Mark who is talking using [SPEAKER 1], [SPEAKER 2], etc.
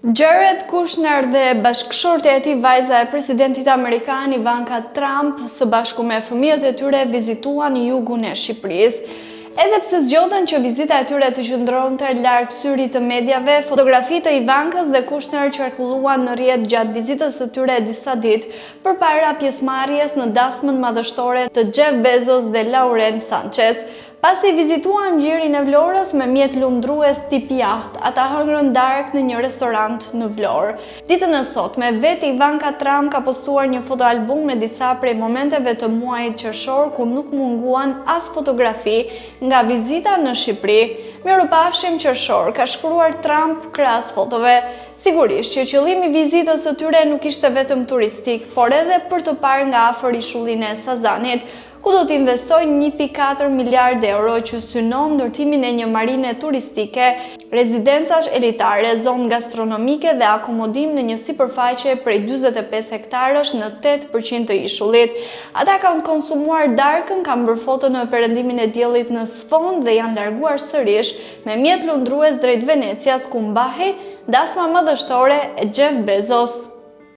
[SPEAKER 1] Jared Kushner dhe bashkëshortja e tij, vajza e presidentit amerikan Ivanka Trump, së bashku me fëmijët e tyre vizituan jugun e Shqipërisë. Edhe pse zgjodhen që vizita e tyre të qëndronte larg syrit të mediave, fotografitë të Ivankës dhe Kushner qarkulluan në rrjet gjatë vizitës së tyre disa ditë përpara pjesëmarrjes në dasmën madhështore të Jeff Bezos dhe Lauren Sanchez. Pasi vizituan gjirin e Vlorës me mjet lundrues tip jaht, ata hëngrën darkë në një restorant në Vlorë. Ditën e sotme, vetë Ivanka Trump ka postuar një fotoalbum me disa prej momenteve të muajit qershor ku nuk munguan as fotografi nga vizita në Shqipëri. Mirupafshim qershor, ka shkruar Trump krahas fotove. Sigurisht që qëllimi i vizitës së tyre nuk ishte vetëm turistik, por edhe për të parë nga afër ishullinë e Sazanit, ku do të investojnë 1.4 miliard euro që synon ndërtimin e një marine turistike, rezidencash elitare, zonë gastronomike dhe akomodim në një sipërfaqe prej 45 hektarësh në 8% të ishullit. Ata kanë konsumuar darkën, kanë bërë foto në perëndimin e diellit në sfond dhe janë larguar sërish me mjet lundrues drejt Venecias ku mbahej dasma madhështore e Jeff Bezos.